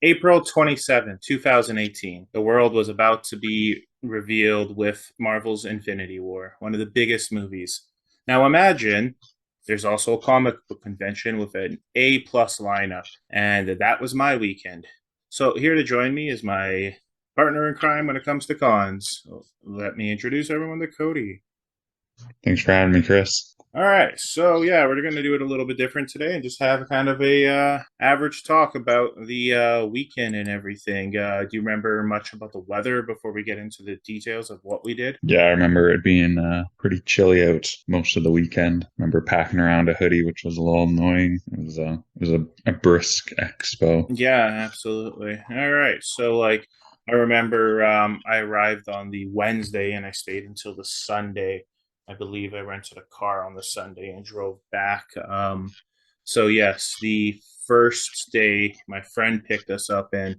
April 27, 2018. The world was about to be revealed with Marvel's Infinity War, one of the biggest movies. Now imagine there's also a comic book convention with an A plus lineup, and that was my weekend. So here to join me is my partner in crime when it comes to cons. Let me introduce everyone to Cody. Thanks for having me, Chris. All right, so yeah, we're going to do it a little bit different today and just have kind of a average talk about the weekend and everything. Do you remember much about the weather before we get into the details of what we did? Yeah, I remember it being pretty chilly out most of the weekend. Remember packing around a hoodie, which was a little annoying. It was a brisk expo. Yeah, absolutely. All right, so I remember I arrived on the Wednesday and I stayed until the Sunday. I believe I rented a car on the Sunday and drove back. So yes, the first day my friend picked us up, and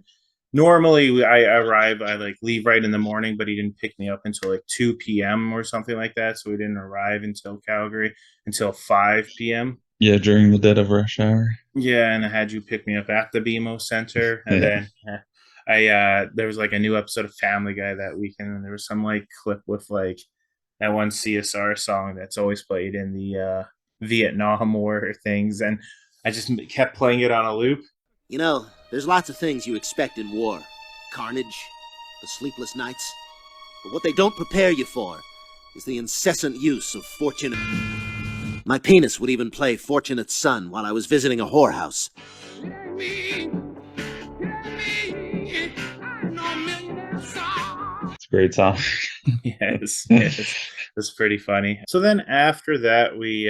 normally I arrive, I like leave right in the morning, but he didn't pick me up until like 2 p.m. or something like that. So we didn't arrive until Calgary until 5 p.m. Yeah, during the dead of rush hour. Yeah, and I had you pick me up at the BMO Center, and Yeah. then I there was like a new episode of Family Guy that weekend, and there was some like clip with like that one CSR song that's always played in the Vietnam War things, and I just kept playing it on a loop. You know, there's lots of things you expect in war. Carnage, the sleepless nights. But what they don't prepare you for is the incessant use of fortunate... My penis would even play Fortunate Son while I was visiting a whorehouse. It's a great song. Yes, yes, that's pretty funny. So then after that, we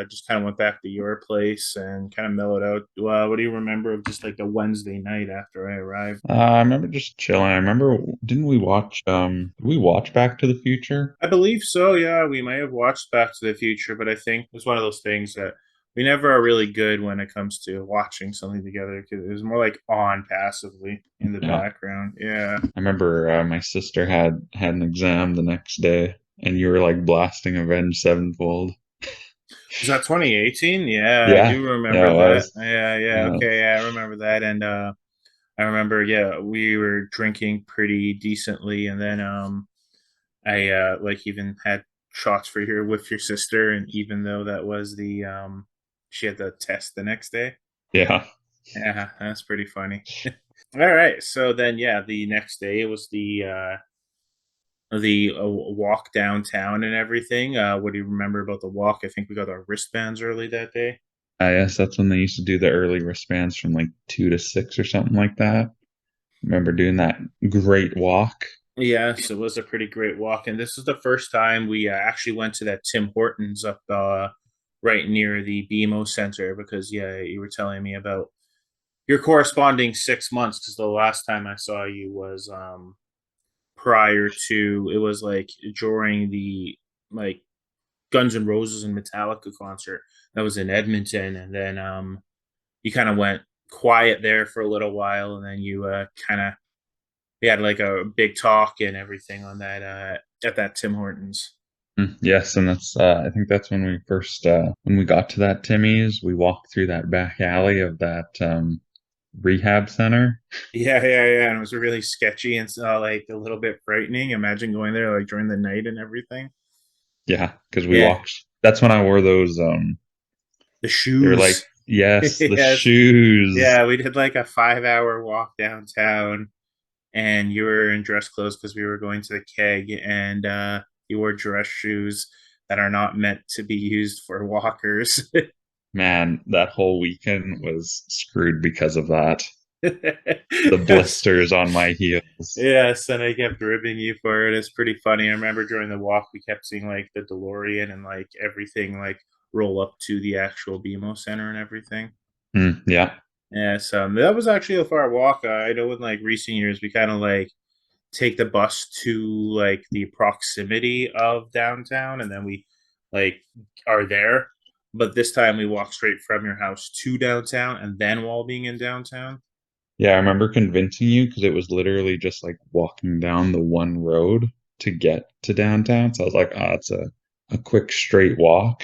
just kind of went back to your place and kind of mellowed out. What do you remember of just like the Wednesday night after I arrived? I remember just chilling. I remember, didn't we watch Back to the Future? I believe so. Yeah, we may have watched Back to the Future, but I think it's one of those things that we never are really good when it comes to watching something together because it was more like on passively in the Yeah. background. Yeah. I remember my sister had an exam the next day, and you were like blasting Avenged Sevenfold. Was that 2018? Yeah, I Yeah, do yeah, remember it that. was. Yeah, yeah, Yeah. okay, yeah, I remember that. And I remember, yeah, we were drinking pretty decently, and then I like even had shots for your with your sister, and even though that was the she had the test the next day. Yeah. Yeah, that's pretty funny. All right, so then yeah, the next day it was the walk downtown and everything. What do you remember about the walk? I think we got our wristbands early that day. I guess that's when they used to do the early wristbands from like 2 to 6 or something like that. Remember doing that great walk? Yes, it was a pretty great walk, and this is the first time we actually went to that Tim Hortons up right near the BMO Center because yeah, you were telling me about your corresponding 6 months because the last time I saw you was prior to it was like during the like Guns N' Roses and Metallica concert that was in Edmonton, and then you kind of went quiet there for a little while, and then you kind of we had like a big talk and everything on that at that Tim Hortons. Yes, and that's I think that's when we first when we got to that Timmy's, we walked through that back alley of that rehab center. Yeah, yeah, yeah, and it was really sketchy and like a little bit frightening. Imagine going there like during the night and everything. Yeah, because we Yeah, walked. That's when I wore those. the They were like, shoes. yes, the Yes, shoes. yeah, we did like a 5 hour walk downtown, and you were in dress clothes because we were going to the keg, and you wore dress shoes that are not meant to be used for walkers. Man, that whole weekend was screwed because of that. The Yes, blisters on my heels. yes, and I kept ribbing you for it. It's pretty funny. I remember during the walk, we kept seeing like the DeLorean and like everything like roll up to the actual BMO Center and everything. Yeah. Yeah, so that was actually a far walk. I know in like recent years, we kind of like take the bus to like the proximity of downtown, and then we like are there. But this time we walk straight from your house to downtown, and then while being in downtown. Yeah, I remember convincing you because it was literally just like walking down the one road to get to downtown. So I was like, oh, it's a quick straight walk.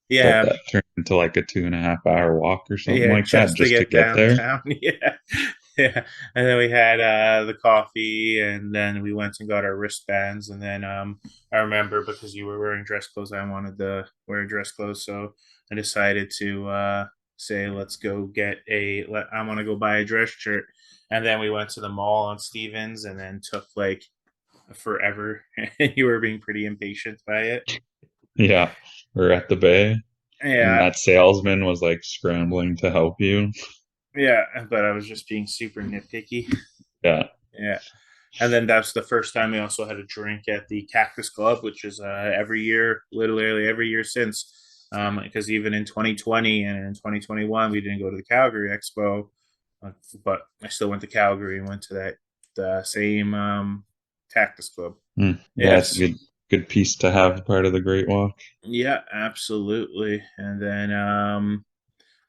But Yeah, that turned into like a 2.5 hour walk or something yeah, like that just to just to get get there. downtown. Yeah, Yeah, and then we had the coffee, and then we went and got our wristbands, and then I remember because you were wearing dress clothes, I wanted to wear dress clothes, so I decided to say, "Let's go get I want to go buy a dress shirt," and then we went to the mall on Stevens, and then took like forever. You were being pretty impatient by it. Yeah, we're at the bay, and Yeah, that salesman was like scrambling to help you. yeah, but I was just being super nitpicky. Yeah. Yeah. And then that's the first time we also had a drink at the Cactus Club, which is every year, literally every year since. Because even in 2020 and in 2021, we didn't go to the Calgary Expo, but I still went to Calgary and went to that the same Cactus Club. Yeah, it's a Yes. good piece to have part of the Great Walk. Yeah, absolutely. And then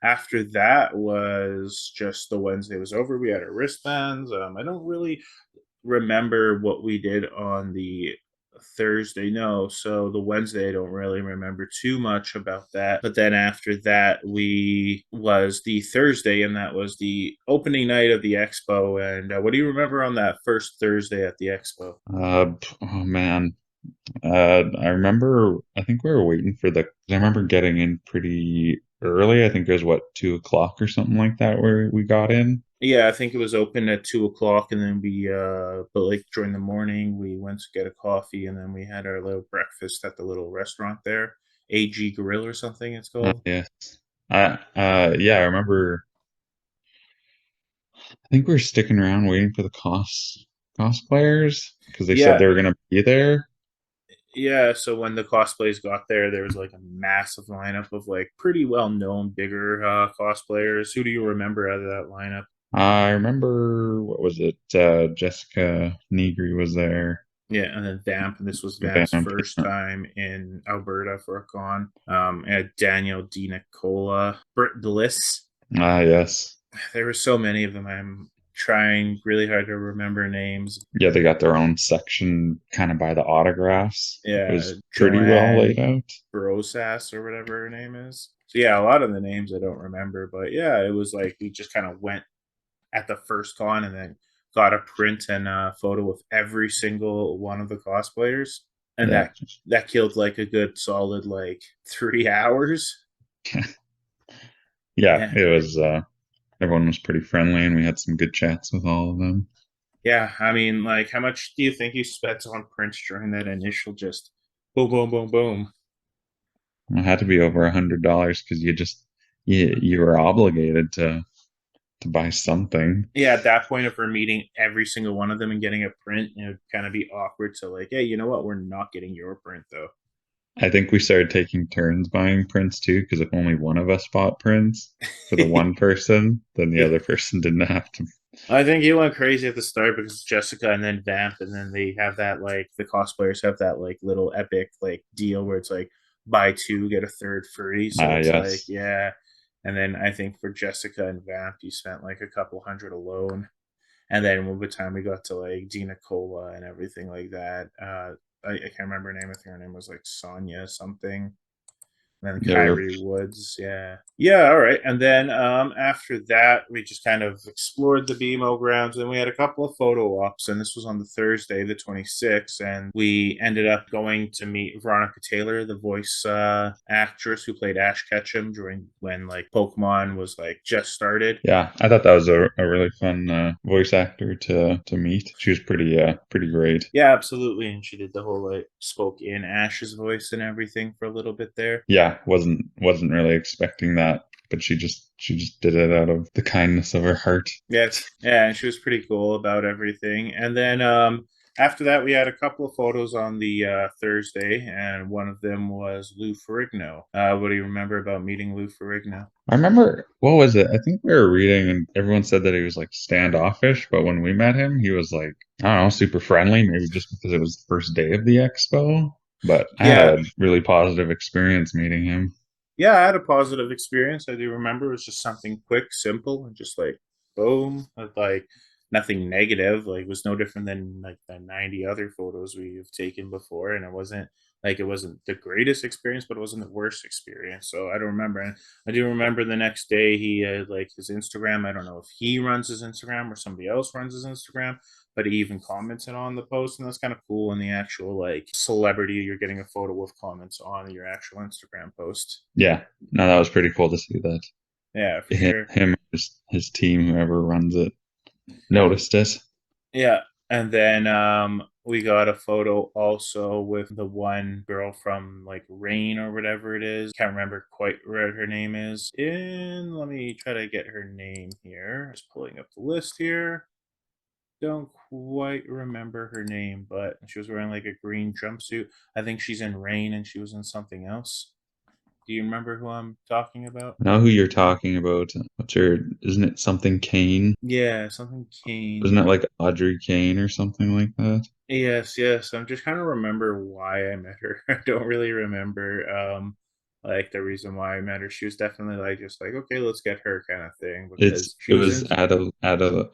after that was just the Wednesday was over. We had our wristbands. I don't really remember what we did on the Thursday. No, so the Wednesday I don't really remember too much about that. But then after that we was the Thursday, and that was the opening night of the expo. And what do you remember on that first Thursday at the expo? Oh man, I remember. I think we were waiting for the. I remember getting in pretty early. I think it was what 2 o'clock or something like that where we got in. Yeah, I think it was open at 2 o'clock, and then we but like during the morning we went to get a coffee, and then we had our little breakfast at the little restaurant there, AG Grill or something it's called. Yes. Yeah, I remember. I think we were sticking around waiting for the cosplayers because they said Yeah, they were gonna be there. yeah. So when the cosplays got there, there was like a massive lineup of like pretty well known, bigger cosplayers. Who do you remember out of that lineup? I remember what was it? Jessica Negri was there. Yeah, and then Vamp, and this was Vamp's Vamp. first time in Alberta for a con. And Daniel Di Nicola, Britt Bliss. Ah, yes. There were so many of them. I'm trying really hard to remember names. Yeah, they got their own section kind of by the autographs. It Yeah, was pretty well laid Joanne out. Brosas or whatever her name is. So yeah, a lot of the names I don't remember, but yeah, it was like we just kind of went at the first con and then got a print and a photo with every single one of the cosplayers, and Yeah. that killed like a good solid like 3 hours. Yeah, Yeah, it was everyone was pretty friendly and we had some good chats with all of them. yeah. I mean, like, how much do you think you spent on prints during that initial just boom, boom, boom, boom? It had to be over $100 because you were obligated to buy something. Yeah, at that point, if we're meeting every single one of them and getting a print, it would kind of be awkward. So, like, hey, you know what? We're not getting your print though. I think we started taking turns buying prints too, because if only one of us bought prints for the one person, then the Yeah, other person didn't have to. I think you went crazy at the start because Jessica and then Vamp, and then they have that like the cosplayers have that like little epic like deal where it's like buy two get a third free. So Ah, it's like yes. yeah, and then I think for Jessica and Vamp, you spent like a couple hundred alone. And then by the time we got to like Dina Cola and everything like that, I can't remember her name. I think her name was like Sonia something. And then Yeah, we were, Kyrie Woods, yeah, yeah, all right. And then after that, we just kind of explored the BMO grounds, and we had a couple of photo ops. And this was on the Thursday, the 26th, and we ended up going to meet Veronica Taylor, the voice actress who played Ash Ketchum during when like Pokemon was like just started. yeah, I thought that was a really fun voice actor to meet. She was pretty great. Yeah, absolutely. And she did the whole like spoke in Ash's voice and everything for a little bit there. Yeah, wasn't really expecting that, but she just did it out of the kindness of her heart. Yes, yeah, and she was pretty cool about everything. And then after that, we had a couple of photos on the Thursday, and one of them was Lou Ferrigno. What do you remember about meeting Lou Ferrigno? I remember, what was it? I think we were reading and everyone said that he was like standoffish, but when we met him, he was like, I don't know, super friendly, maybe just because it was the first day of the expo. But I had Yeah, a really positive experience meeting him. yeah, I had a positive experience. I do remember it was just something quick, simple, and just like boom, like nothing negative. Like, it was no different than like the 90 other photos we've taken before, and it wasn't the greatest experience, but it wasn't the worst experience. So I don't remember. And I do remember the next day he had like his Instagram. I don't know if he runs his Instagram or somebody else runs his Instagram, but he even commented on the post, and that's kind of cool. In the actual like celebrity, you're getting a photo with comments on your actual Instagram post. Yeah, no, that was pretty cool to see that. Yeah, for sure. Him, his team, whoever runs it, noticed it. Yeah. And then we got a photo also with the one girl from like Rain or whatever it is. Can't remember quite what her name is. And let me try to get her name here. Just pulling up the list here. Don't quite remember her name, but she was wearing like a green jumpsuit. I think she's in Rain and she was in something else. Do you remember who I'm talking about? I know who you're talking about. What's her? Isn't it something Kane? Yeah, something Kane. Isn't it like Audrey Kane or something like that? Yes, yes. I'm just trying to remember why I met her. I don't really remember like the reason why I met her. She was definitely like just like, okay, let's get her kind of thing because she It was was in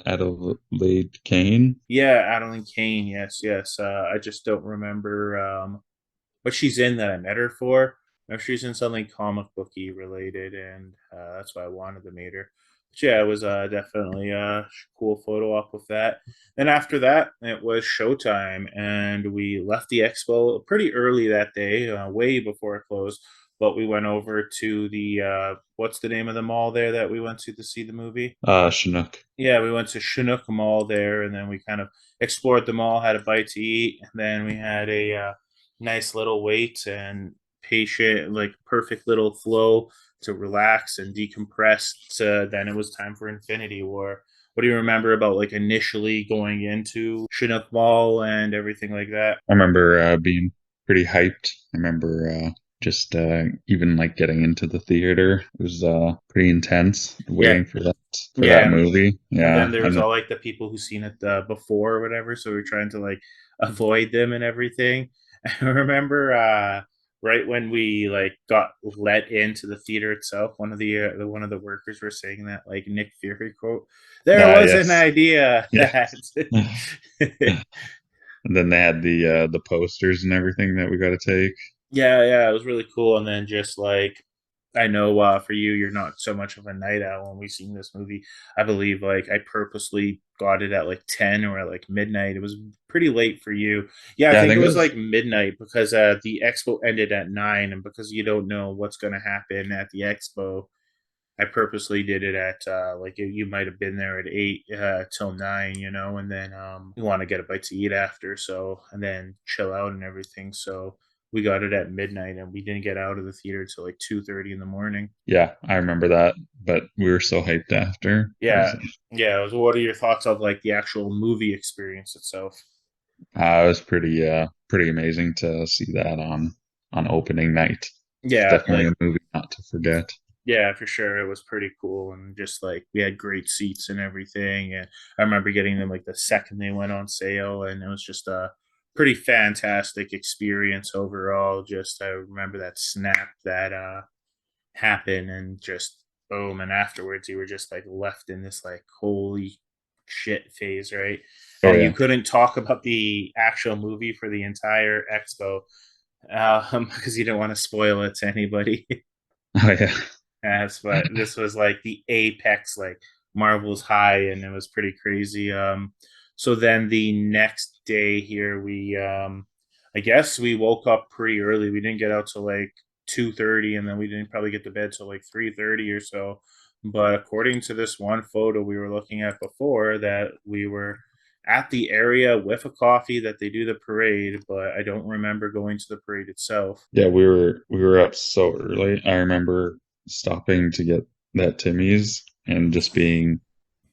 Adelaide Kane. yeah, Adeline Kane. Yes, yes. I just don't remember what she's in that I met her for. No, she's in something comic booky related, and that's why I wanted to meet her. But yeah, it was definitely a cool photo op with that. Then after that, it was showtime, and we left the expo pretty early that day, way before it closed. But we went over to the what's the name of the mall there that we went to see the movie? Chinook. Yeah, we went to Chinook Mall there, and then we kind of explored the mall, had a bite to eat, and then we had a nice little wait and patient, like perfect little flow to relax and decompress. Then it was time for Infinity War. What do you remember about like initially going into Chinook Mall and everything like that? I remember being pretty hyped. I remember just even like getting into the theater. It was pretty intense Yeah, waiting for that yeah. movie. And then Yeah, there was and all like the people who seen it before or whatever, so we are trying to like avoid them and everything. I remember right when we like got let into the theater itself, one of the workers were saying that like Nick Fury quote, "There was an yes, idea yeah. that." And then they had the posters and everything that we got to take. Yeah, yeah, it was really cool. And then just like I know for you, you're not so much of a night owl. When we seen this movie, I believe like I purposely got it at like 10 or at like midnight. It was pretty late for you. Yeah, I Yeah, I think it think it was was. like midnight because the expo ended at 9, and because you don't know what's going to happen at the expo, I purposely did it at like you might have been there at 8 till 9, and then you want to get a bite to eat after, so and then chill out and everything. So we got it at midnight, and we didn't get out of the theater till like 2:30 in the morning. Yeah, I remember that. But we were so hyped after. Yeah, yeah. So what are your thoughts of like the actual movie experience itself? It was pretty amazing to see that on opening night. It's Yeah, definitely like a movie not to forget. yeah, for sure. It was pretty cool, and just like we had great seats and everything. And I remember getting them like the second they went on sale, and it was just a pretty fantastic experience overall. Just I remember that snap that happened, and just boom, and afterwards you were just like left in this like holy shit phase, right? Oh And you yeah. couldn't talk about the actual movie for the entire expo because you didn't want to spoil it to anybody. Oh yeah. Yes, but this was like the apex, like Marvel's high, and it was pretty crazy. So then the next day here, I guess we woke up pretty early. We didn't get out till like 2:30, and then we didn't probably get to bed till like 3:30 or so. But according to this one photo we were looking at before, that we were at the area with a coffee that they do the parade, but I don't remember going to the parade itself. Yeah, we were up so early. I remember stopping to get that Timmy's and just being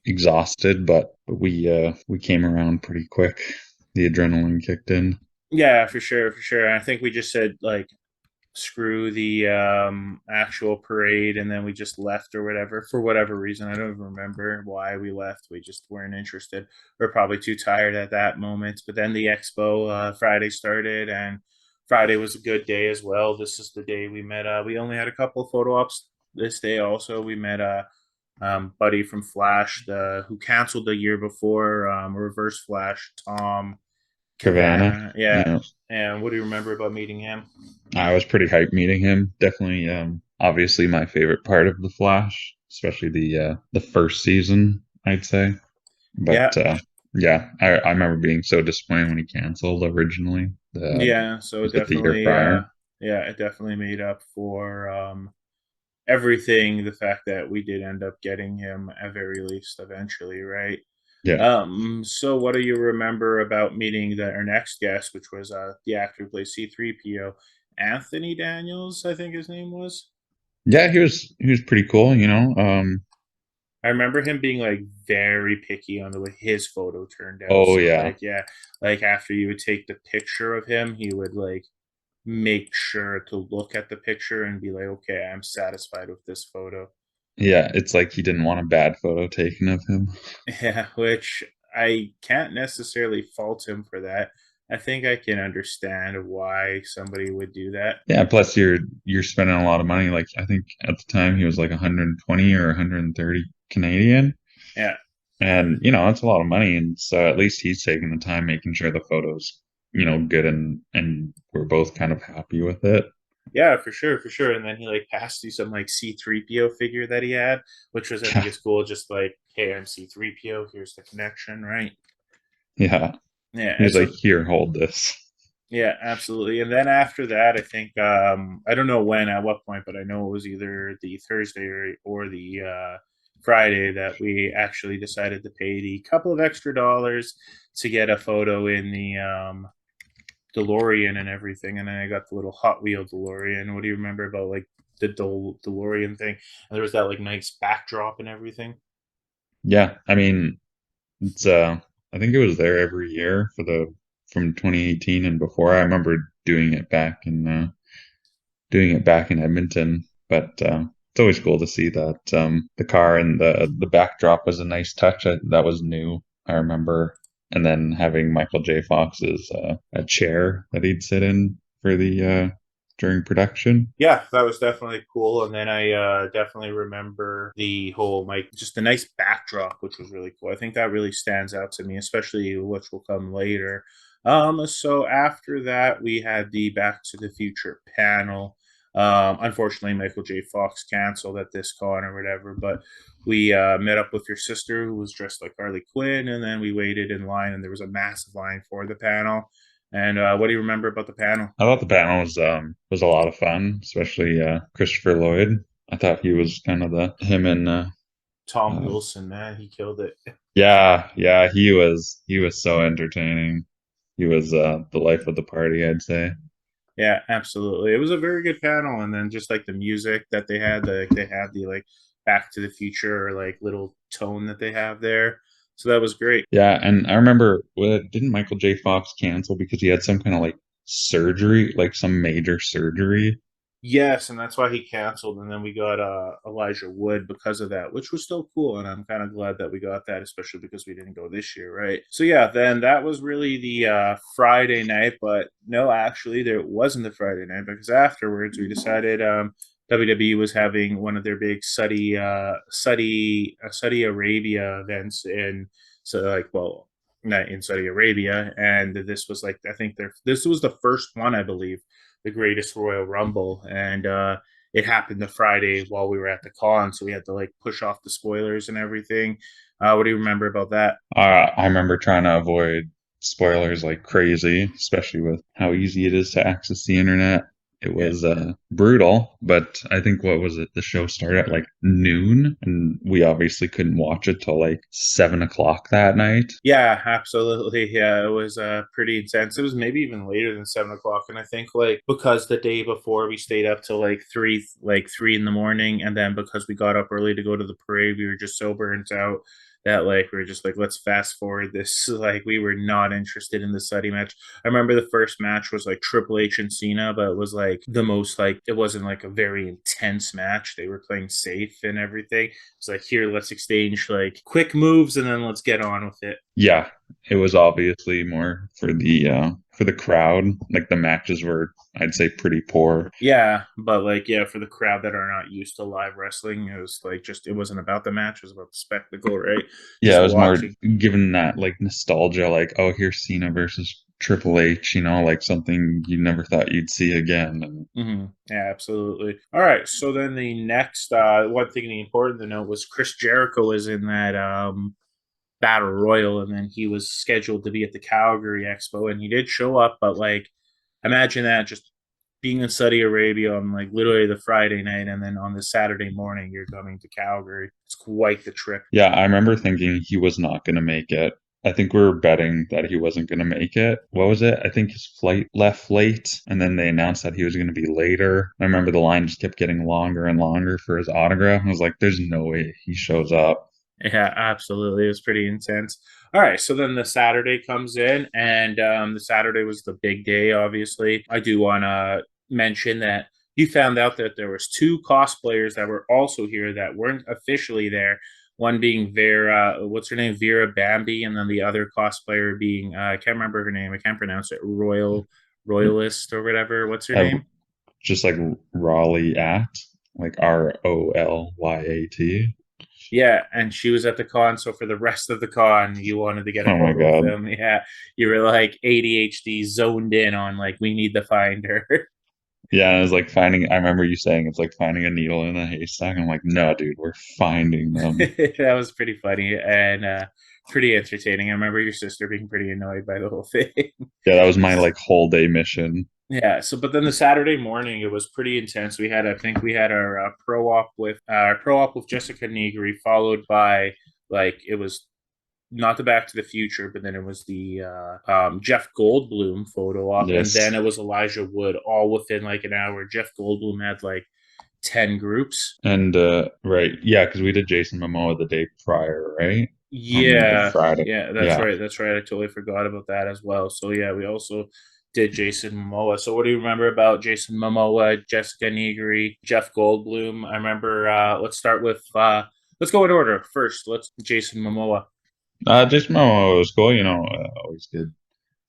exhausted, but we came around pretty quick. The adrenaline kicked in. Yeah, for sure, for sure. I think we just said like screw the actual parade, and then we just left or whatever for whatever reason. I don't even remember why we left. We just weren't interested. We're probably too tired at that moment. But then the expo Friday started, and Friday was a good day as well. This is the day we met. We only had a couple of photo ops this day. Also, we met Buddy from Flash, the who canceled the year before, Reverse Flash, Tom Cavanagh. Cavanagh. Yeah. Yeah, And what do you remember about meeting him? I was pretty hyped meeting him. Definitely, obviously my favorite part of the Flash, especially the first season, I'd say. Yeah. But yeah, I remember being so disappointed when he canceled originally. Yeah. So it Was it the year definitely, prior? yeah, it definitely made up for everything. The fact that we did end up getting him at very least eventually, right? Yeah. So what do you remember about meeting our next guest, which was the actor who plays C3PO, Anthony Daniels, I think his name was. Yeah, he was pretty cool, you know. I remember him being like very picky on the way his photo turned out. Oh So yeah. like yeah, like after you would take the picture of him, he would like make sure to look at the picture and be like, okay, I'm satisfied with this photo. Yeah, it's like he didn't want a bad photo taken of him. Yeah, which I can't necessarily fault him for that. I think I can understand why somebody would do that. Yeah, plus you're spending a lot of money. Like I think at the time he was like 120 or 130 Canadian. Yeah, And that's a lot of money. And so at least he's taking the time making sure the photos, good and we're both kind of happy with it. yeah, for sure, for sure. And then he like passed you some like C3PO figure that he had, which was I think Yeah. is cool. Just like, hey, I'm C3PO. Here's the connection, right? Yeah. Yeah, He and was like, so here, hold this. yeah, absolutely. And then after that, I think I don't know when at what point, but I know it was either the Thursday or the Friday that we actually decided to pay the couple of extra dollars to get a photo in the DeLorean and everything. And then I got the little Hot Wheel DeLorean. What do you remember about like the DeLorean thing? And there was that like nice backdrop and everything. Yeah. I mean, it's I think it was there every year from 2018 and before. I remember doing it back in Edmonton. But it's always cool to see that the car and the backdrop was a nice touch. That was new. I remember, and then having Michael J. Fox's a chair that he'd sit in for the during production. Yeah, that was definitely cool. And then I definitely remember the whole like just the nice backdrop, which was really cool. I think that really stands out to me, especially which will come later. So after that, we had the Back to the Future panel. Unfortunately, Michael J. Fox canceled at this con or whatever, but we met up with your sister who was dressed like Harley Quinn, and then we waited in line, and there was a massive line for the panel. And what do you remember about the panel? I thought the panel was a lot of fun, especially Christopher Lloyd. I thought he was kind of the him and Tom uh, Wilson, man, he killed it. yeah, he was so entertaining. He was the life of the party, I'd say. Yeah, absolutely. It was a very good panel, and then just like the music that they had the like Back to the Future like little tone that they have there. So that was great. Yeah, and I remember, didn't Michael J. Fox cancel because he had some kind of like surgery, like some major surgery? Yes, and that's why he canceled, and then we got Elijah Wood because of that, which was still cool, and I'm kind of glad that we got that, especially because we didn't go this year, right? So yeah, then that was really the Friday night, but no, actually, there wasn't the Friday night because afterwards we decided WWE was having one of their big Saudi Arabia events in so like well not in Saudi Arabia, and this was like I think this was the first one I believe the greatest Royal Rumble, and it happened the Friday while we were at the con, so we had to like push off the spoilers and everything. What do you remember about that? I remember trying to avoid spoilers like crazy, especially with how easy it is to access the internet. It Yeah. was brutal, but I think what was it? The show started at like noon, and we obviously couldn't watch it till like 7 o'clock that night. Yeah, absolutely. Yeah, it was pretty intense. It was maybe even later than 7 o'clock, and I think like because the day before we stayed up till like three in the morning, and then because we got up early to go to the parade, we were just so burnt out that like we were just like let's fast forward this. Like we were not interested in the Saudi match. I remember the first match was like Triple H and Cena, but it was like the most like it wasn't like a very intense match. They were playing safe and everything. It's like here, let's exchange like quick moves and then let's get on with it. Yeah, it was obviously more for the crowd. Like the matches were, I'd say, pretty poor. Yeah, but like yeah, for the crowd that are not used to live wrestling, it was like just it wasn't about the match, it was about the spectacle, right? Yeah, Just it was more watching. given that like nostalgia, like, oh, here's Cena versus Triple H, like something you never thought you'd see again. And Yeah, absolutely. All right, so then the next one thing important to note was Chris Jericho was in that battle royal, and then he was scheduled to be at the Calgary Expo, and he did show up, but like imagine that just being in Saudi Arabia on like literally the Friday night, and then on the Saturday morning you're coming to Calgary. It's quite the trip. yeah, I remember thinking he was not going to make it. I think we were betting that he wasn't going to make it. What was it? I think his flight left late, and then they announced that he was going to be later. I remember the line just kept getting longer and longer for his autograph. I was like, there's no way he shows up. Yeah, absolutely. It was pretty intense. All right, so then the Saturday comes in, and the Saturday was the big day. Obviously, I do want to mention that you found out that there was two cosplayers that were also here that weren't officially there. One being Vera, what's her name, Vera Bambi, and then the other cosplayer being I can't remember her name. I can't pronounce it. Royalist or whatever. What's her Uh, name? just like Raleigh at, like Rolyat. Yeah, and she was at the con. So for the rest of the con, you wanted to get a Oh my photo of God. them. Yeah, you were like ADHD zoned in on like we need to find her. Yeah, and it was like I remember you saying it's like finding a needle in a haystack. I'm like, no, dude, we're finding them. That was pretty funny and pretty entertaining. I remember your sister being pretty annoyed by the whole thing. Yeah, that was my like whole day mission. Yeah. So, but then the Saturday morning, it was pretty intense. I think we had our pro op with Jessica Negri, followed by like it was not the Back to the Future, but then it was the Jeff Goldblum photo op, and Yes. then it was Elijah Wood, all within like an hour. Jeff Goldblum had like 10 groups. And right, yeah, because we did Jason Momoa the day prior, right? On the Yeah, Friday. yeah, that's Yeah. right. That's right. I totally forgot about that as well. So yeah, we also did Jason Momoa. So what do you remember about Jason Momoa, Jessica Negri, Jeff Goldblum? I remember. Let's start with. Let's go in order. First, let's Jason Momoa. Jason Momoa was cool, always good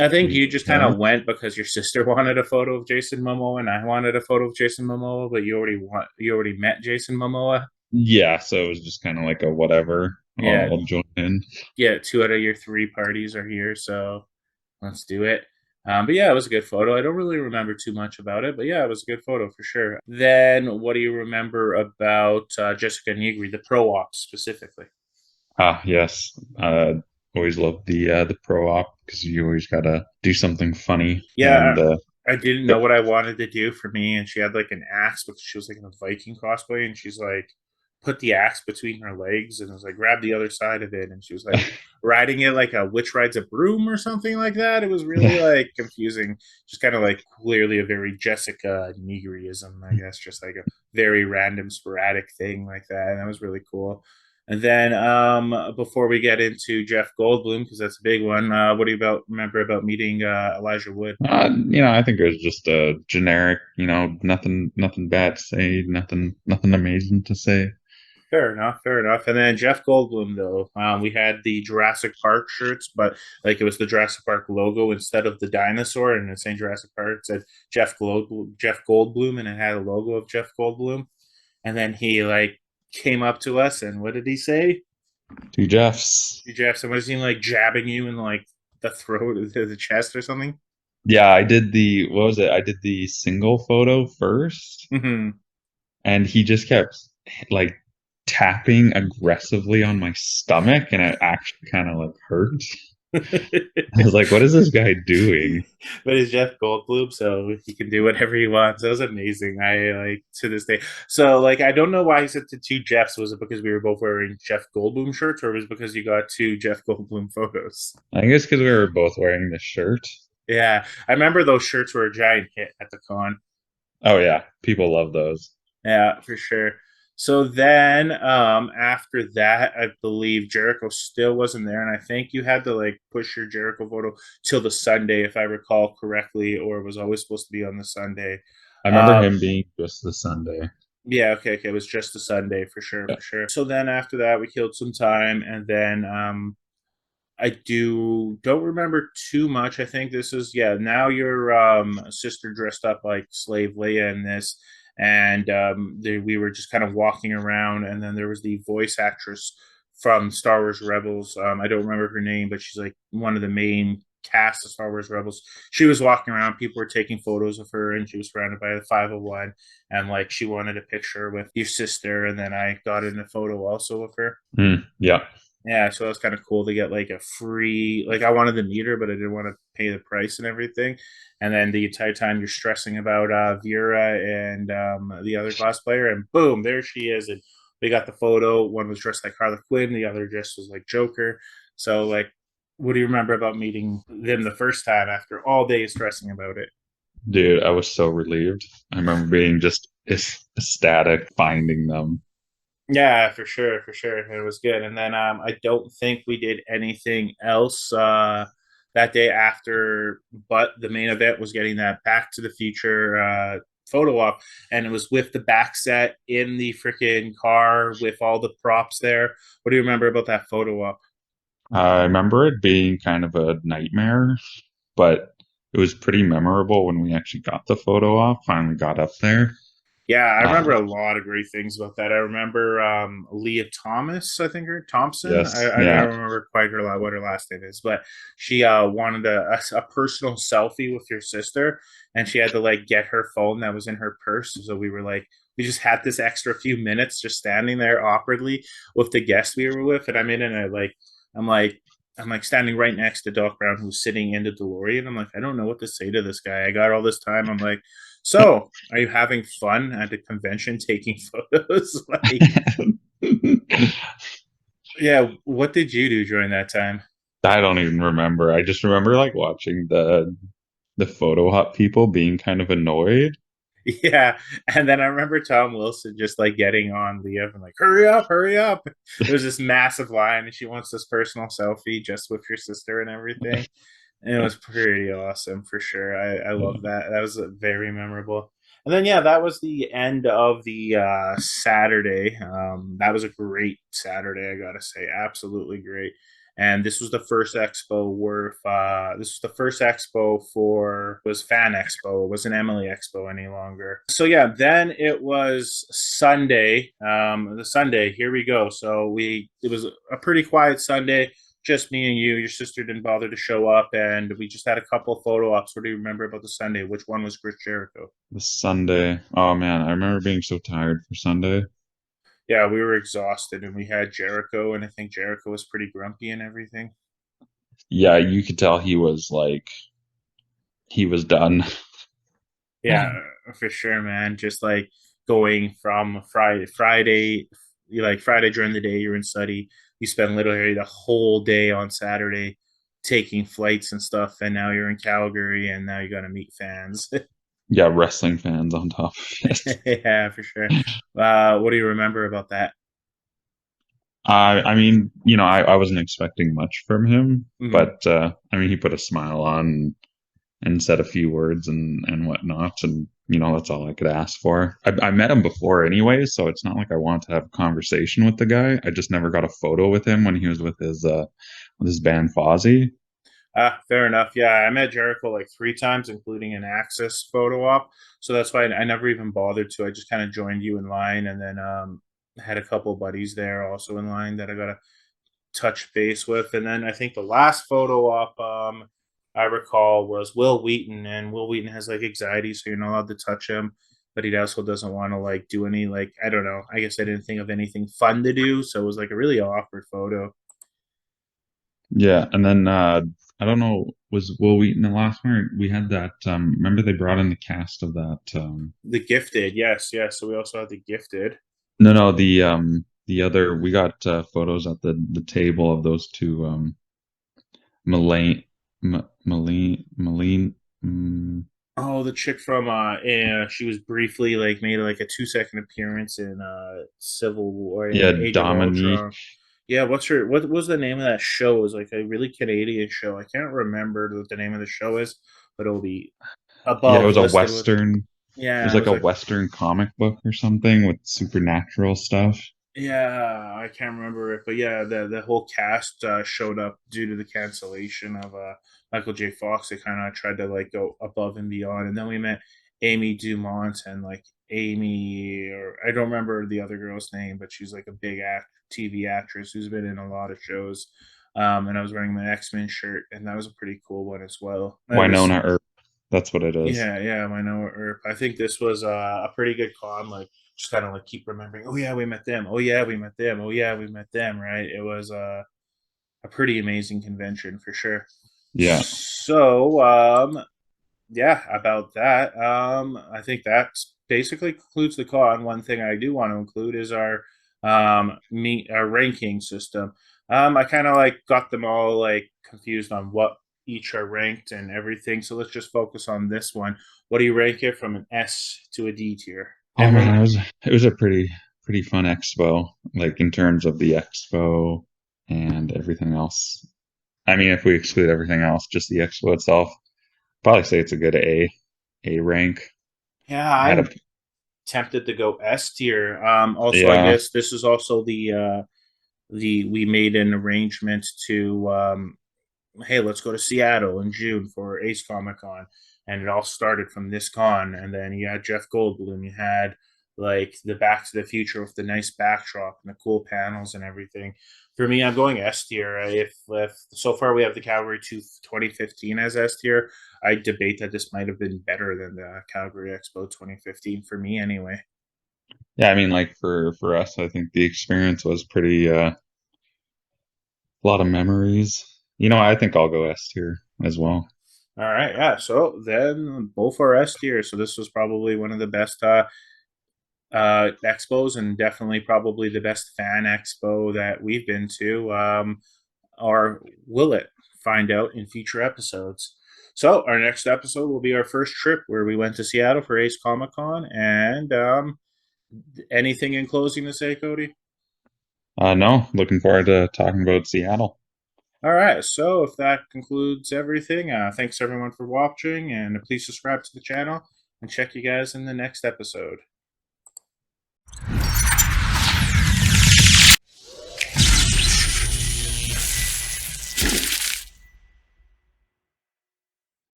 I to think meet you just kind him. of went because your sister wanted a photo of Jason Momoa and I wanted a photo of Jason Momoa, but you already met Jason Momoa. Yeah, so it was just kind of like a whatever. Yeah, I'll join in. yeah. Two out of your three parties are here, so let's do it. But yeah, it was a good photo. I don't really remember too much about it, but yeah, it was a good photo for sure. Then, what do you remember about Jessica Negri, the pro ops specifically? Ah, yes. Always loved the pro op because you always gotta do something funny. Yeah, And I didn't know what I wanted to do for me, and she had like an axe because she was like in a Viking cosplay, and she's like put the axe between her legs and was like grab the other side of it, and she was like riding it like a witch rides a broom or something like that. It was really like confusing, just kind of like clearly a very Jessica Negriism, I guess, just like a very random sporadic thing like that, and that was really cool. And then before we get into Jeff Goldblum, because that's a big one, what do you remember about meeting Elijah Wood? I think it was just a generic, nothing bad to say, nothing amazing to say. Fair enough, fair enough. And then Jeff Goldblum, though, we had the Jurassic Park shirts, but like it was the Jurassic Park logo instead of the dinosaur, and it's saying Jurassic Park. It said Jeff Goldblum, and it had a logo of Jeff Goldblum. And then he like came up to us, and what did he say? Two Jeffs. Jeff, so was he like jabbing you in like the throat, the chest, or something? Yeah, I did what was it? I did the single photo first, Mm-hmm. and he just kept like tapping aggressively on my stomach, and it actually kind of like hurt. I was like, what is this guy doing? But he's Jeff Goldblum, so he can do whatever he wants. That was amazing. I like to this day. So like, I don't know why he said to two Jeffs. Was it because we were both wearing Jeff Goldblum shirts, or was it because you got two Jeff Goldblum photos? I guess because we were both wearing this shirt. Yeah, I remember those shirts were a giant hit at the con. Oh yeah, people love those. Yeah, for sure. So then after that, I believe Jericho still wasn't there, and I think you had to like push your Jericho photo till the Sunday, if I recall correctly, or it was always supposed to be on the Sunday. I remember Um, him being just the Sunday. yeah, okay, okay. It was just a Sunday for sure, Yeah. for sure. So then after that, we killed some time, and then don't remember too much. I think this is, yeah, now your sister dressed up like Slave Leia in this, and we were just kind of walking around, and then there was the voice actress from Star Wars Rebels. I don't remember her name, but she's like one of the main cast of Star Wars Rebels. She was walking around, people were taking photos of her, and she was surrounded by the 501, and like she wanted a picture with your sister, and then I got in a photo also of her. Yeah. Yeah, so it was kind of cool to get like a free, like I wanted to meet her, but I didn't want to pay the price and everything. And then the entire time you're stressing about Vera and the other cosplayer, and boom, there she is. And we got the photo. One was dressed like Harley Quinn, the other dressed was like Joker. So, like, what do you remember about meeting them the first time after all day stressing about it? Dude, I was so relieved. I remember being just ecstatic finding them. Yeah, for sure, for sure. It was good. And then I don't think we did anything else that day after, but the main event was getting that Back to the Future photo op, and it was with the back set in the freaking car with all the props there. What do you remember about that photo op? I remember it being kind of a nightmare, but it was pretty memorable when we actually got the photo off, finally got up there. Yeah, I remember Uh, a lot of great things about that. I remember Leah Thomas, I think her Thompson. yes, I yeah, don't remember quite what her last name is, but she wanted a personal selfie with your sister, and she had to like get her phone that was in her purse. So we were like, we just had this extra few minutes just standing there awkwardly with the guest we were with, and I'm in, and I'm like. I'm like standing right next to Doc Brown, who's sitting in the DeLorean. I'm like, I don't know what to say to this guy. I got all this time. I'm like, so, are you having fun at the convention taking photos? Like, yeah, what did you do during that time? I don't even remember. I just remember like watching the photo op people being kind of annoyed. Yeah, and then I remember Tom Wilson just like getting on Leah and like, hurry up, hurry up. There's this massive line, and she wants this personal selfie just with your sister and everything. And it was pretty awesome for sure. I love that. That was very memorable. And then yeah, that was the end of the Saturday. That was a great Saturday, I gotta say, absolutely great. And this was the first expo worth. This was the first expo for was Fan Expo. It wasn't Emily Expo any longer. So yeah, then it was Sunday. The Sunday. Here we go. So it was a pretty quiet Sunday, just me and you. Your sister didn't bother to show up, and we just had a couple of photo ops. What do you remember about the Sunday? Which one was Chris Jericho? The Sunday. Oh man, I remember being so tired for Sunday. Yeah, we were exhausted, and we had Jericho, and I think Jericho was pretty grumpy and everything. Yeah, you could tell he was like he was done. Yeah, for sure, man. Just like going from Friday during the day, you're in study. You spend literally the whole day on Saturday taking flights and stuff, and now you're in Calgary, and now you got to meet fans. Yeah, wrestling fans on top of it. Yeah, for sure. What do you remember about that? I mean, I wasn't expecting much from him, Mhm. but I mean, he put a smile on and said a few words and whatnot, and that's all I could ask for. I met him before anyway, so it's not like I want to have a conversation with the guy. I just never got a photo with him when he was with his band Fozzy. Fair enough. Yeah, I met Jericho like three times, including an Access photo op. So that's why I never even bothered to. I just kind of joined you in line, and then had a couple buddies there also in line that I got to touch base with. And then I think the last photo op I recall was Will Wheaton, and Will Wheaton has like anxiety, so you're not allowed to touch him. But he also doesn't want to like do any like I don't know. I guess I didn't think of anything fun to do, so it was like a really awkward photo. Yeah, and then I don't know, was Will Wheaton the last one? We had that. Remember they brought in the cast of that. The Gifted, yes, yes. So we also had the Gifted. No, no, the other. We got photos at the table of those two. Melaine, Melaine. Oh, the chick from yeah, she was briefly like made like a 2 second appearance in Civil War Yeah, in Age of Dominique. Ultron. Yeah, what was the name of that show? It was like a really Canadian show. I can't remember what the name of the show is, but it'll be Yeah, it above was a listed with Western. It was yeah, it like was a like Western comic book or something with supernatural stuff. Yeah, I can't remember it, but yeah, the whole cast showed up due to the cancellation of Michael J. Fox. They kind of tried to like go above and beyond, and then we met Amy Dumont and like Amy, or I don't remember the other girl's name, but she's like a big TV actress who's been in a lot of shows. And I was wearing my X-Men shirt, and that was a pretty cool one as well. It was Winona Earp. That's what it is. yeah, I know. Or I think this was a pretty good con. Like, just kind of like keep remembering. Oh yeah, we met them. Oh yeah, we met them. Oh yeah, we met them. Right? It was a pretty amazing convention for sure. Yeah. So yeah, about that. I think that basically concludes the con. One thing I do want to include is our ranking system. I kind of like got them all like confused on what each are ranked and everything. So let's just focus on this one. What do you rank it from an S to a D tier? Yeah, man, it was a pretty fun expo, like in terms of the expo and everything else. I mean, if we exclude everything else, just the expo itself, probably say it's a good A rank. Yeah, Had a I'm tempted to go S tier. Also, I yeah, guess this is also the we made an arrangement to hey, let's go to Seattle in June for Ace Comic Con. And it all started from this con. And then you had Jeff Goldblum, you had like the Back to the Future with the nice backdrop and the cool panels and everything. For me, I'm going S tier. If so far we have the Calgary 2015 as S tier, I debate that this might have been better than the Calgary Expo 2015 for me anyway. yeah. I mean, like for us, I think the experience was pretty a lot of memories. I think I'll go S tier as well. All right, yeah. So then both are S tier. So this was probably one of the best expos, and definitely probably the best fan expo that we've been to. Or will it? Find out in future episodes. So our next episode will be our first trip where we went to Seattle for Ace Comic Con. And anything in closing to say, Cody? No, looking forward to talking about Seattle. All right. So if that concludes everything, thanks everyone for watching, and please subscribe to the channel and check you guys in the next episode.